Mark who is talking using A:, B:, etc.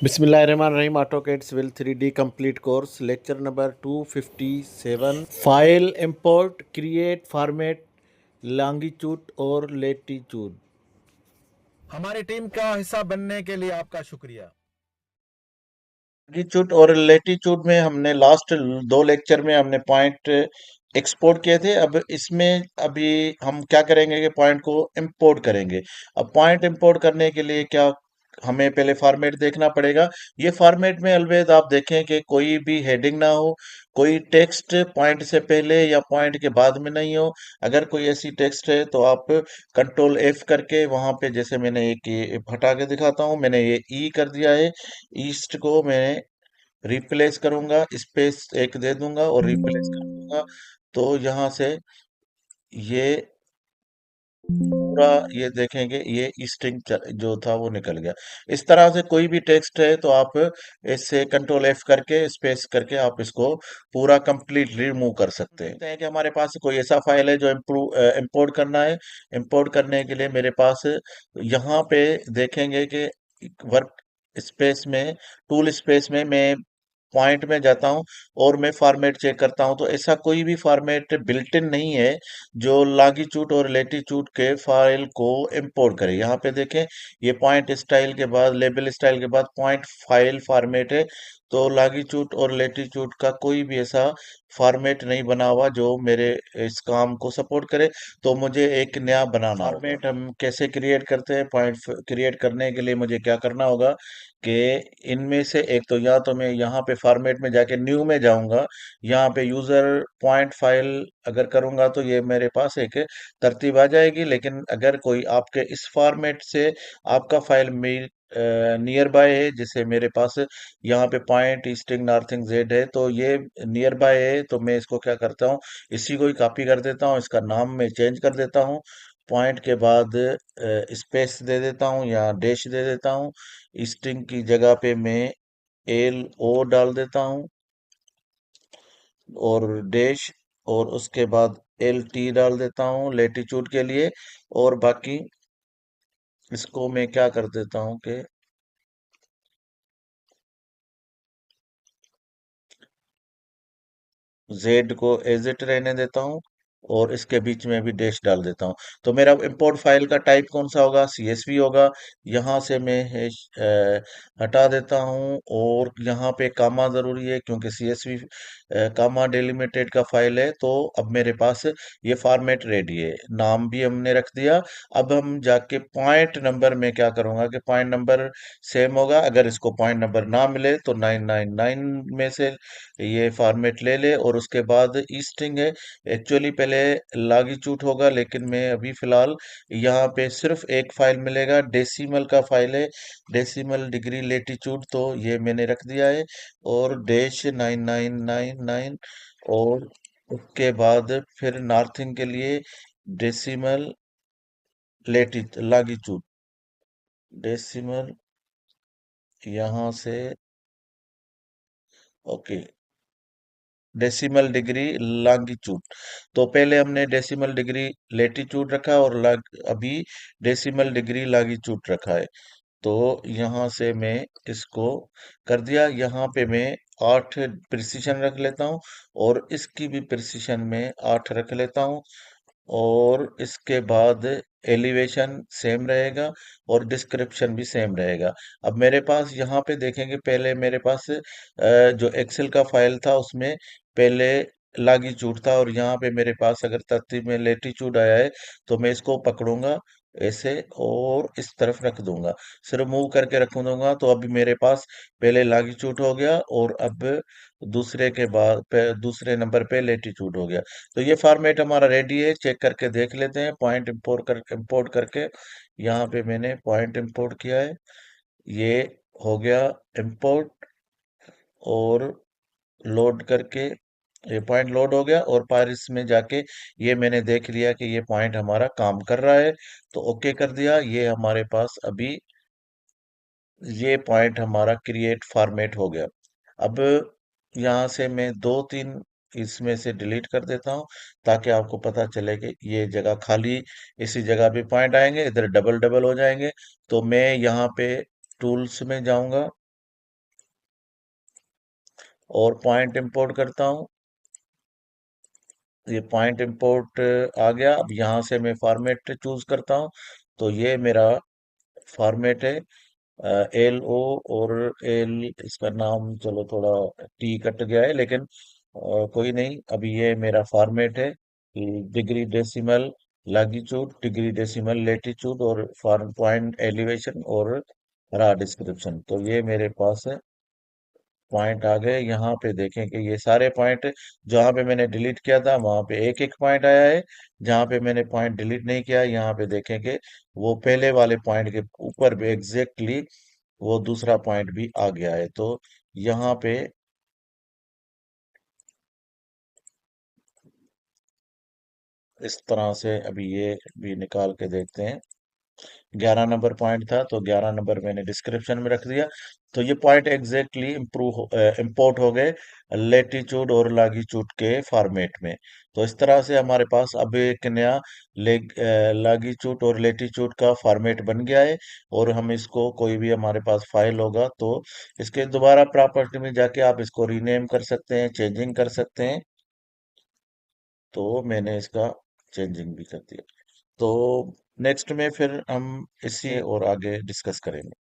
A: Bismillahirrahmanirrahim. AutoCAD Civil 3D complete course. Lecture number 257. File import, create format, longitude और latitude.
B: हमारी team का हिस्सा बनने के लिए आपका शुक्रिया।
C: लॉन्गिट्यूड और लेटीट्यूड में हमने लास्ट दो लेक्चर में हमने पॉइंट एक्सपोर्ट किए थे। अब इसमें अभी हम क्या करेंगे कि पॉइंट को इंपोर्ट करेंगे। अब पॉइंट इंपोर्ट करने के लिए क्या हमें पहले फॉर्मेट देखना पड़ेगा। ये फॉर्मेट में अलवेज आप देखें कि कोई भी हेडिंग ना हो, कोई टेक्स्ट पॉइंट से पहले या पॉइंट के बाद में नहीं हो। अगर कोई ऐसी टेक्स्ट है तो आप कंट्रोल एफ करके वहां पे, जैसे मैंने एक ये हटा के दिखाता हूँ, मैंने ये ई कर दिया है। ईस्ट को मैं रिप्लेस करूंगा, स्पेस एक दे दूंगा और रिप्लेस कर दूंगा। तो यहाँ से ये पूरा ये देखेंगे, ये स्ट्रिंग जो था वो निकल गया। इस तरह से कोई भी टेक्स्ट है तो आप इससे कंट्रोल एफ करके स्पेस करके आप इसको पूरा कंप्लीटली रिमूव कर सकते हैं। कहते हैं कि हमारे पास कोई ऐसा फाइल है जो इंपोर्ट करना है। इंपोर्ट करने के लिए मेरे पास यहाँ पे देखेंगे कि वर्क स्पेस में, टूल स्पेस में मैं पॉइंट में जाता हूँ और मैं फॉर्मेट चेक करता हूँ। तो ऐसा कोई भी फॉर्मेट बिल्ट इन नहीं है जो लॉन्गिट्यूड और लेटीट्यूड के फाइल को इंपोर्ट करे। यहाँ पे देखें, ये पॉइंट स्टाइल के बाद, लेबल स्टाइल के बाद पॉइंट फाइल फॉर्मेट है। तो लॉन्गिट्यूड और लेटीट्यूड का कोई भी ऐसा फॉर्मेट नहीं बना हुआ जो मेरे इस काम को सपोर्ट करे। तो मुझे एक नया बनाना होगा। फॉर्मेट हम कैसे क्रिएट करते हैं? पॉइंट क्रिएट करने के लिए मुझे क्या करना होगा कि इनमें से एक, तो या तो मैं यहाँ पे फॉर्मेट में जाके न्यू में जाऊंगा। यहाँ पे यूजर पॉइंट फाइल अगर करूंगा तो ये मेरे पास एक तरतीब आ जाएगी। लेकिन अगर कोई आपके इस फॉर्मेट से आपका फाइल नियर बाय है, जैसे मेरे पास यहाँ पे पॉइंट ईस्टिंग नॉर्थिंग जेड है, तो ये नियर बाय है, तो मैं इसको क्या करता हूँ, इसी को ही कॉपी कर देता हूँ, इसका नाम मैं चेंज कर देता हूँ। पॉइंट के बाद स्पेस दे देता हूँ या डैश दे देता हूँ। स्ट्रिंग की जगह पे मैं एल ओ डाल देता हूँ और डैश, और उसके बाद एल टी डाल देता हूँ लेटीट्यूड के लिए। और बाकी इसको मैं क्या कर देता हूँ कि जेड को एज इट रहने देता हूँ और इसके बीच में भी डैश डाल देता हूँ। तो मेरा इंपोर्ट फाइल का टाइप कौन सा होगा? सीएसवी होगा। यहाँ से मैं हटा देता हूँ और यहाँ पे कामा जरूरी है क्योंकि सीएसवी कामा डिलिमिटेड का फाइल है। तो अब मेरे पास ये फॉर्मेट रेडी है, नाम भी हमने रख दिया। अब हम जाके पॉइंट नंबर में क्या करूंगा कि पॉइंट नंबर सेम होगा। अगर इसको पॉइंट नंबर ना मिले तो 999 में से ये फॉर्मेट ले ले। और उसके बाद ई स्ट्रिंग है, एक्चुअली पहले लॉन्गिट्यूड होगा, लेकिन मैं अभी फिलहाल यहाँ पे सिर्फ एक फाइल मिलेगा, डेसिमल का फाइल है, डेसिमल डिग्री लेटीट्यूड, तो ये मैंने रख दिया है। और डैश 9999, और उसके बाद फिर नॉर्थिंग के लिए डेसिमल लेटी लॉन्गिट्यूड, डेसिमल यहाँ से, ओके, डेसिमल डिग्री लॉन्गिट्यूड। तो पहले हमने डेसिमल डिग्री लेटीट्यूड रखा और अभी डेसिमल डिग्री लॉन्गिट्यूड रखा है। तो यहाँ से मैं इसको कर दिया। यहाँ पे मैं 8 प्रिसिशन रख लेता हूँ और इसकी भी प्रिसिशन में 8 रख लेता हूँ। और इसके बाद एलिवेशन सेम रहेगा और डिस्क्रिप्शन भी सेम रहेगा। अब मेरे पास यहाँ पे देखेंगे, पहले मेरे पास जो एक्सेल का फाइल था उसमें पहले लॉन्गिट्यूड था, और यहाँ पे मेरे पास अगर तरतीब में लेटीट्यूड आया है तो मैं इसको पकड़ूंगा ऐसे और इस तरफ रख दूंगा, सिर्फ मूव करके रख दूंगा। तो अभी मेरे पास पहले लॉन्गिट्यूड हो गया और अब दूसरे के बाद दूसरे नंबर पे लेटीट्यूड हो गया। तो ये फॉर्मेट हमारा रेडी है, चेक करके देख लेते हैं। पॉइंट इंपोर्ट करके यहाँ पे मैंने पॉइंट इंपोर्ट किया है, ये हो गया इंपोर्ट। और लोड करके ये पॉइंट लोड हो गया और पारिस में जाके ये मैंने देख लिया कि ये पॉइंट हमारा काम कर रहा है, तो ओके कर दिया। ये हमारे पास अभी ये पॉइंट हमारा क्रिएट फॉर्मेट हो गया। अब यहाँ से मैं दो तीन इसमें से डिलीट कर देता हूँ ताकि आपको पता चले कि ये जगह खाली, इसी जगह पे पॉइंट आएंगे, इधर डबल डबल हो जाएंगे। तो मैं यहाँ पे टूल्स में जाऊंगा और पॉइंट इंपोर्ट करता हूँ। ये पॉइंट इंपोर्ट आ गया। अब यहाँ से मैं फॉर्मेट चूज करता हूँ। तो ये मेरा फॉर्मेट है एल ओ और एल, इसका नाम चलो थोड़ा टी कट गया है, लेकिन कोई नहीं। अभी ये मेरा फॉर्मेट है degree decimal longitude, degree decimal latitude और फॉर्म पॉइंट एलिवेशन और रहा डिस्क्रिप्शन। तो ये मेरे पास है पॉइंट आ गए। यहाँ पे देखें कि ये सारे पॉइंट जहाँ पे मैंने डिलीट किया था वहां पे एक एक पॉइंट आया है। जहाँ पे मैंने पॉइंट डिलीट नहीं किया यहाँ पे देखें कि वो पहले वाले पॉइंट के ऊपर भी एग्जैक्टली वो दूसरा पॉइंट भी आ गया है। तो यहाँ पे इस तरह से अभी ये भी निकाल के देखते हैं। 11 नंबर पॉइंट था तो 11 नंबर मैंने डिस्क्रिप्शन में रख दिया। तो ये पॉइंट एग्जैक्टली इंपोर्ट हो गए लेटीट्यूड और लॉन्गिट्यूड के फॉर्मेट में। तो इस तरह से हमारे पास अब एक नया लॉन्गिट्यूड और लेटीट्यूड का फॉर्मेट बन गया है। और हम इसको कोई भी हमारे पास फाइल होगा तो इसके दोबारा प्रॉपर्टी में जाके आप इसको रीनेम कर सकते हैं, चेंजिंग कर सकते हैं। तो मैंने इसका चेंजिंग भी कर दिया। तो नेक्स्ट में फिर हम इसी और आगे डिस्कस करेंगे।